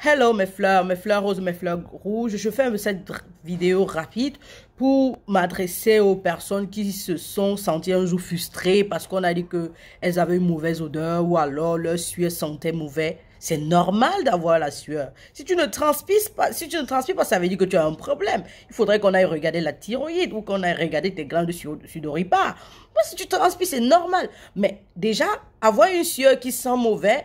Hello mes fleurs roses, mes fleurs rouges. Je fais cette vidéo rapide pour m'adresser aux personnes qui se sont senties un jour frustrées parce qu'on a dit qu'elles avaient une mauvaise odeur ou alors leur sueur sentait mauvais. C'est normal d'avoir la sueur. Si tu ne transpires pas, ça veut dire que tu as un problème. Il faudrait qu'on aille regarder la thyroïde ou qu'on aille regarder tes glandes sudoripare. Si tu transpires, c'est normal. Mais déjà, avoir une sueur qui sent mauvais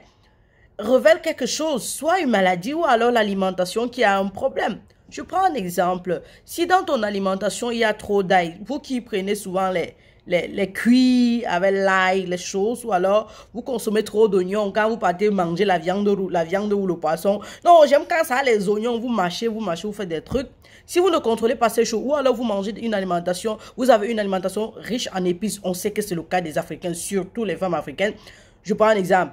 révèle quelque chose, soit une maladie ou alors l'alimentation qui a un problème. Je prends un exemple. Si dans ton alimentation, il y a trop d'ail, vous qui prenez souvent les cuits avec l'ail, les choses, ou alors vous consommez trop d'oignons quand vous partez manger la viande ou le poisson. Non, j'aime quand ça a les oignons, vous mâchez, vous faites des trucs. Si vous ne contrôlez pas ces choses, ou alors vous mangez une alimentation, vous avez une alimentation riche en épices, on sait que c'est le cas des Africains, surtout les femmes africaines. Je prends un exemple.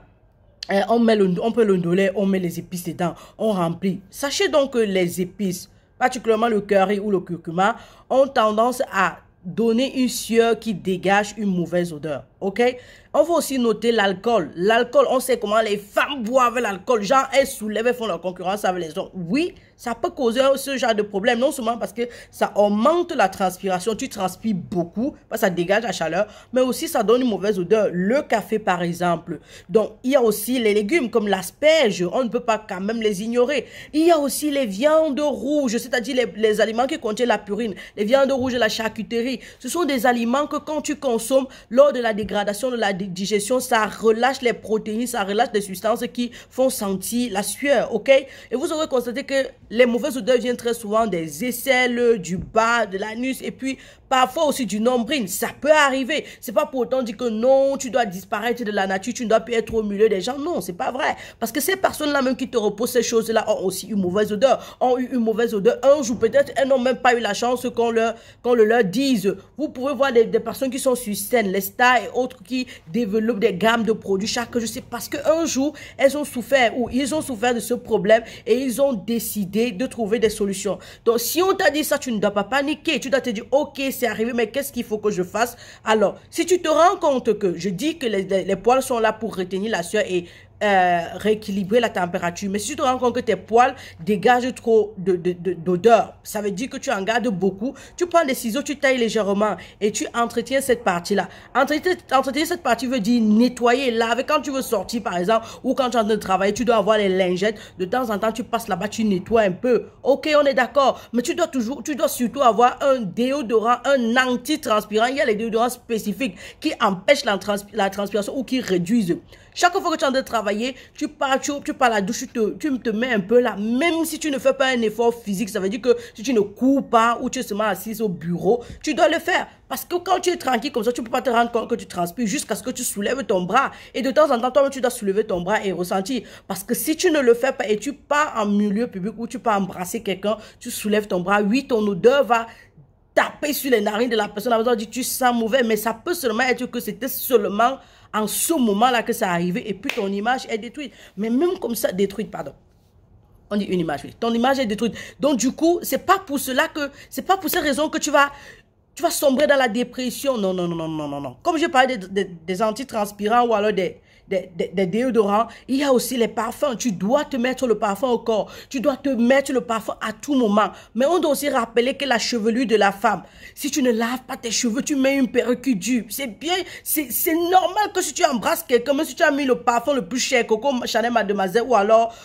On peut le ndolé, on met les épices dedans, on remplit. Sachez donc que les épices, particulièrement le curry ou le curcuma, ont tendance à donner une sueur qui dégage une mauvaise odeur. Ok? On va aussi noter l'alcool. L'alcool, on sait comment les femmes boivent l'alcool. Genre, elles soulèvent, elles font leur concurrence avec les hommes. Oui, ça peut causer ce genre de problème. Non seulement parce que ça augmente la transpiration, tu transpires beaucoup, parce que ça dégage la chaleur, mais aussi ça donne une mauvaise odeur. Le café, par exemple. Donc, il y a aussi les légumes comme l'asperge. On ne peut pas quand même les ignorer. Il y a aussi les viandes rouges, c'est-à-dire les aliments qui contiennent la purine. Les viandes rouges et la charcuterie. Ce sont des aliments que quand tu consommes, lors de la dégradation de la digestion, ça relâche les protéines, ça relâche les substances qui font sentir la sueur, ok? Et vous aurez constaté que les mauvaises odeurs viennent très souvent des aisselles, du bas, de l'anus et puis parfois aussi du nombril. Ça peut arriver. C'est pas pour autant dire que non, tu dois disparaître de la nature, tu ne dois plus être au milieu des gens. Non, c'est pas vrai. Parce que ces personnes-là même qui te reposent ces choses-là ont aussi une mauvaise odeur, ont eu une mauvaise odeur un jour. Peut-être elles n'ont même pas eu la chance qu'on le leur dise. Vous pouvez voir des personnes qui sont sur scène, les stars et autres qui développent des gammes de produits chaque jour. C'est parce qu'un jour, elles ont souffert ou ils ont souffert de ce problème et ils ont décidé de trouver des solutions. Donc, si on t'a dit ça, tu ne dois pas paniquer. Tu dois te dire, ok, c'est arrivé, mais qu'est-ce qu'il faut que je fasse? Alors, si tu te rends compte que je dis que les poils sont là pour retenir la sueur et rééquilibrer la température, mais si tu te rends compte que tes poils dégagent trop d'odeur, ça veut dire que tu en gardes beaucoup. Tu prends des ciseaux, tu tailles légèrement et tu entretiens cette partie-là. Entretenir cette partie veut dire nettoyer, laver. Quand tu veux sortir par exemple ou quand tu es en train de travailler, tu dois avoir les lingettes. De temps en temps, tu passes là-bas, tu nettoies un peu. Ok, on est d'accord, mais tu dois surtout avoir un déodorant, un anti-transpirant. Il y a les déodorants spécifiques qui empêchent la transpiration ou qui réduisent. Chaque fois que tu es en train de travailler, tu pars à la douche, tu te mets un peu là. Même si tu ne fais pas un effort physique, ça veut dire que si tu ne cours pas ou tu es seulement assis au bureau, tu dois le faire. Parce que quand tu es tranquille comme ça, tu ne peux pas te rendre compte que tu transpires jusqu'à ce que tu soulèves ton bras. Et de temps en temps, toi-même, tu dois soulever ton bras et ressentir. Parce que si tu ne le fais pas et tu pars en milieu public ou tu pars embrasser quelqu'un, tu soulèves ton bras, oui, ton odeur va taper sur les narines de la personne. La personne dit, tu sens mauvais, mais ça peut seulement être que c'était seulement en ce moment-là que ça arrivait et puis ton image est détruite. Mais même comme ça, détruite, pardon. On dit une image, oui. Ton image est détruite. Donc, du coup, c'est pas pour ces raisons que tu vas sombrer dans la dépression. Non, non, non, non, non, non, non. Comme je parlais des antitranspirants ou alors des déodorants, il y a aussi les parfums. Tu dois te mettre le parfum au corps. Tu dois te mettre le parfum à tout moment. Mais on doit aussi rappeler que la chevelure de la femme, si tu ne laves pas tes cheveux, tu mets une perruque dure. C'est bien, c'est normal que si tu embrasses quelqu'un, même si tu as mis le parfum le plus cher, Coco Chanel Mademoiselle ou alors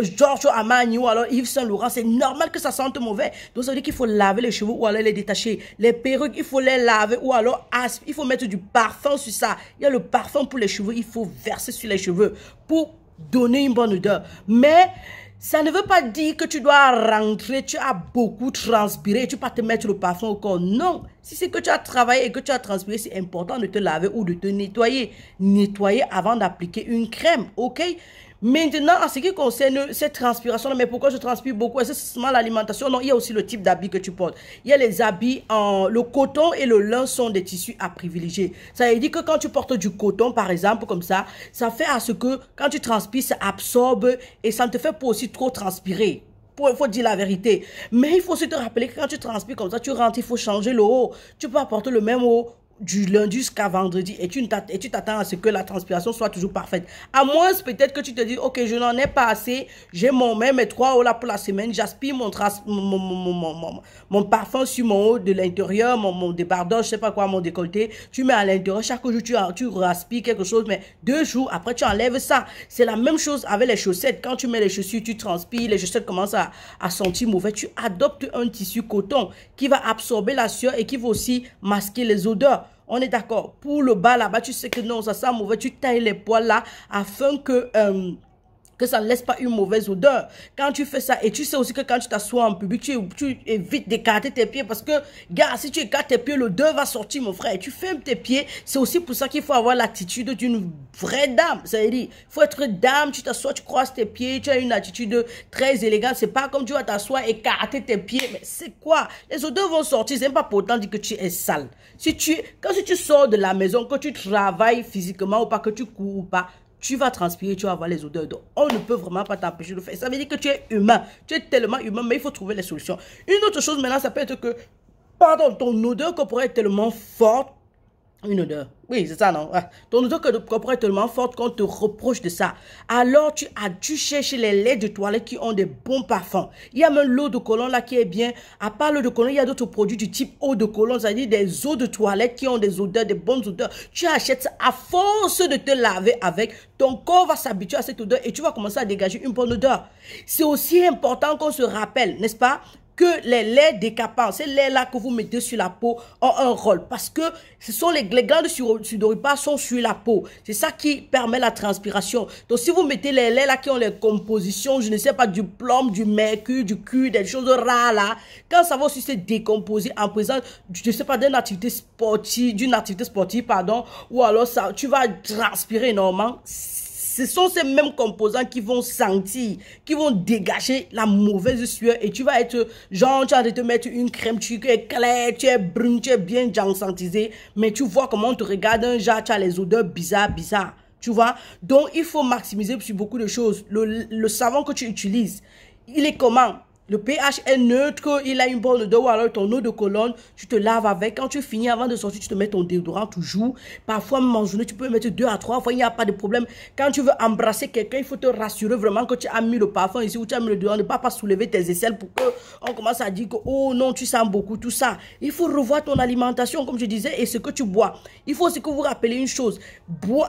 Giorgio Armani ou alors Yves Saint Laurent, c'est normal que ça sente mauvais. Donc ça veut dire qu'il faut laver les cheveux ou alors les détacher. Les perruques, il faut les laver ou alors il faut mettre du parfum sur ça. Il y a le parfum pour les cheveux, il faut verser sur les cheveux pour donner une bonne odeur. Mais ça ne veut pas dire que tu dois rentrer, tu as beaucoup transpiré, tu vas te mettre le parfum au corps. Non, si c'est que tu as travaillé et que tu as transpiré, c'est important de te laver ou de te nettoyer. Nettoyer avant d'appliquer une crème, ok? Maintenant, en ce qui concerne cette transpiration, mais pourquoi je transpire beaucoup? Est-ce que c'est seulement l'alimentation? Non, il y a aussi le type d'habits que tu portes. Il y a les habits le coton et le lin sont des tissus à privilégier. Ça veut dire que quand tu portes du coton, par exemple, comme ça fait à ce que quand tu transpires, ça absorbe et ça ne te fait pas aussi trop transpirer. Il faut dire la vérité. Mais il faut aussi te rappeler que quand tu transpires comme ça, tu rentres, il faut changer le haut. Tu peux apporter le même haut du lundi jusqu'à vendredi et tu t'attends à ce que la transpiration soit toujours parfaite. À moins peut-être que tu te dis, ok, je n'en ai pas assez, j'ai même mes 3 eaux là pour la semaine, j'aspire mon parfum sur mon haut de l'intérieur, mon débardeur, je sais pas quoi, mon décolleté, tu mets à l'intérieur, chaque jour tu raspires quelque chose, mais 2 jours après tu enlèves ça. C'est la même chose avec les chaussettes. Quand tu mets les chaussures, tu transpires, les chaussettes commencent à sentir mauvais. Tu adoptes un tissu coton qui va absorber la sueur et qui va aussi masquer les odeurs. On est d'accord. Pour le bas là-bas, tu sais que non, ça sent mauvais. Tu tailles les poils là afin que ça ne laisse pas une mauvaise odeur. Quand tu fais ça, et tu sais aussi que quand tu t'assois en public, tu évites d'écarter tes pieds parce que, gars, si tu écartes tes pieds, l'odeur va sortir, mon frère. Et tu fermes tes pieds. C'est aussi pour ça qu'il faut avoir l'attitude d'une vraie dame. Ça veut dire, il faut être dame, tu t'assois, tu croises tes pieds, tu as une attitude très élégante. C'est pas comme tu vas t'asseoir, écarter tes pieds. Mais c'est quoi? Les odeurs vont sortir. C'est pas pour autant dire que tu es sale. Si tu sors de la maison, que tu travailles physiquement ou pas, que tu cours ou pas, tu vas transpirer, tu vas avoir les odeurs. Donc, on ne peut vraiment pas t'empêcher de le faire. Ça veut dire que tu es humain. Tu es tellement humain, mais il faut trouver les solutions. Une autre chose maintenant, ça peut être que, pardon, ton odeur corporelle est tellement forte. Une odeur. Oui, c'est ça, non? Ton odeur corporelle est tellement forte qu'on te reproche de ça. Alors, tu cherches les laits de toilette qui ont des bons parfums. Il y a même l'eau de cologne là qui est bien. À part l'eau de cologne, il y a d'autres produits du type eau de cologne, c'est-à-dire des eaux de toilette qui ont des odeurs, des bonnes odeurs. Tu achètes ça à force de te laver avec. Ton corps va s'habituer à cette odeur et tu vas commencer à dégager une bonne odeur. C'est aussi important qu'on se rappelle, n'est-ce pas? Que les laits décapants, ces laits-là que vous mettez sur la peau ont un rôle parce que ce sont les glandes sudoripares sont sur la peau. C'est ça qui permet la transpiration. Donc, si vous mettez les laits là qui ont les compositions, je ne sais pas, du plomb, du mercure, du cuivre, des choses rares là, quand ça va aussi se décomposer en présence, je ne sais pas, d'une activité sportive, pardon, ou alors ça, tu vas transpirer énormément. Ce sont ces mêmes composants qui vont sentir, qui vont dégager la mauvaise sueur et tu vas être, genre, tu vas te mettre une crème, tu es clair, tu es brune, tu es bien jansantisé, mais tu vois comment on te regarde un genre, tu as les odeurs bizarres. Tu vois? Donc, il faut maximiser sur beaucoup de choses. Le savon que tu utilises, il est comment? Le pH est neutre, il a une bonne odeur, ou alors ton eau de cologne, tu te laves avec. Quand tu finis, avant de sortir, tu te mets ton déodorant toujours. Parfois, même en journée, tu peux mettre 2 à 3 fois, il n'y a pas de problème. Quand tu veux embrasser quelqu'un, il faut te rassurer vraiment que tu as mis le parfum ici ou tu as mis le déodorant, ne pas soulever tes aisselles pour qu'on commence à dire que, oh non, tu sens beaucoup, tout ça. Il faut revoir ton alimentation, comme je disais, et ce que tu bois. Il faut aussi que vous rappeliez une chose.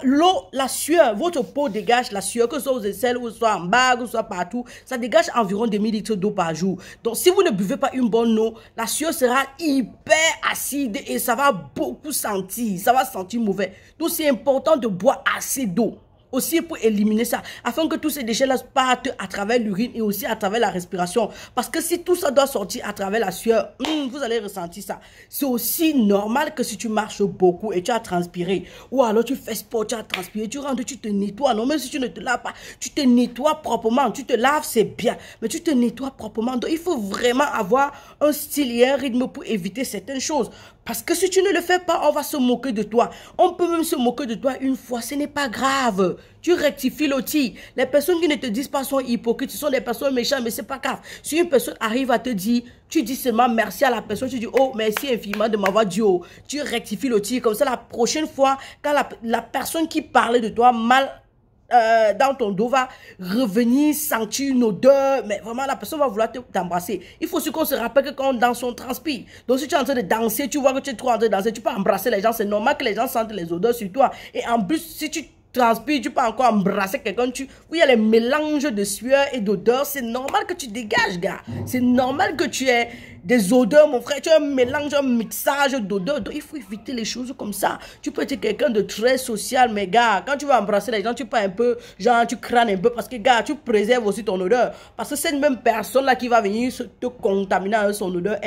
L'eau, la sueur, votre peau dégage la sueur, que ce soit aux aisselles, ou soit en bas, ou soit partout. Ça dégage environ 2000 litres d'eau par jour. Donc, si vous ne buvez pas une bonne eau, la sueur sera hyper acide et ça va beaucoup sentir. Ça va sentir mauvais. Donc, c'est important de boire assez d'eau. Aussi pour éliminer ça, afin que tous ces déchets-là partent à travers l'urine et aussi à travers la respiration. Parce que si tout ça doit sortir à travers la sueur, vous allez ressentir ça. C'est aussi normal que si tu marches beaucoup et tu as transpiré, ou alors tu fais sport, tu as transpiré, tu rentres, tu te nettoies. Non, même si tu ne te laves pas, tu te nettoies proprement. Tu te laves, c'est bien, mais tu te nettoies proprement. Donc, il faut vraiment avoir un style et un rythme pour éviter certaines choses. Parce que si tu ne le fais pas, on va se moquer de toi. On peut même se moquer de toi une fois, ce n'est pas grave. Tu rectifies l'outil. Les personnes qui ne te disent pas sont hypocrites, ce sont des personnes méchantes, mais c'est pas grave. Si une personne arrive à te dire, tu dis seulement merci à la personne, tu dis, oh, merci infiniment de m'avoir dit, oh, tu rectifies l'outil. Comme ça, la prochaine fois, quand la personne qui parlait de toi mal, dans ton dos va revenir sentir une odeur, mais vraiment la personne va vouloir t'embrasser. Il faut aussi qu'on se rappelle que quand on danse, on transpire. Donc si tu es en train de danser, tu vois que tu es trop en train de danser, tu peux embrasser les gens, c'est normal que les gens sentent les odeurs sur toi. Et en plus, si tu transpires, tu peux encore embrasser quelqu'un, oui, il y a les mélanges de sueur et d'odeur, c'est normal que tu dégages, gars. C'est normal que tu aies des odeurs, mon frère, tu as un mélange, un mixage d'odeurs. Donc, il faut éviter les choses comme ça. Tu peux être quelqu'un de très social, mais gars, quand tu vas embrasser les gens, tu peux un peu, genre, tu crânes un peu, parce que, gars, tu préserves aussi ton odeur. Parce que cette même personne-là qui va venir te contaminer avec son odeur,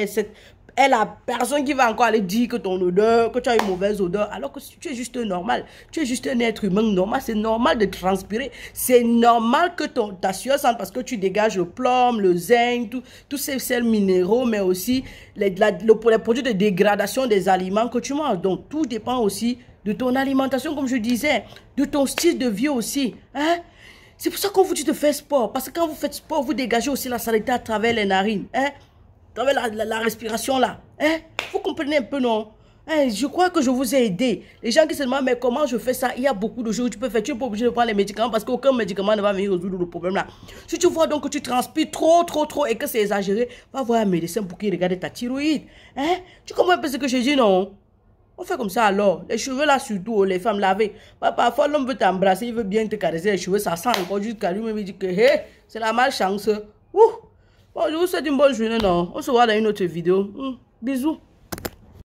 est la personne qui va encore aller dire que ton odeur, que tu as une mauvaise odeur, alors que tu es juste normal. Tu es juste un être humain normal. C'est normal de transpirer. C'est normal que ta sueur sente parce que tu dégages le plomb, le zinc, tous ces sels minéraux, mais aussi les produits de dégradation des aliments que tu manges. Donc, tout dépend aussi de ton alimentation, comme je disais, de ton style de vie aussi. Hein? C'est pour ça qu'on vous dit de faire sport. Parce que quand vous faites sport, vous dégagez aussi la saleté à travers les narines. Hein? À travers la respiration là. Hein? Vous comprenez un peu, non? Hein, je crois que je vous ai aidé. Les gens qui se demandent, mais comment je fais ça? Il y a beaucoup de choses que tu peux faire. Tu n'es pas obligé de prendre les médicaments parce qu'aucun médicament ne va venir résoudre le problème là. Si tu vois donc que tu transpires trop et que c'est exagéré, va voir un médecin pour qu'il regarde ta thyroïde. Hein? Tu comprends un peu ce que je dis, non? On fait comme ça alors. Les cheveux là, surtout, les femmes lavées. Parfois, l'homme veut t'embrasser, il veut bien te caresser les cheveux, ça sent encore jusqu'à lui-même. Il dit que, hé, c'est la malchance. Ouh! Bon, je vous souhaite une bonne journée, non? On se voit dans une autre vidéo. Bisous.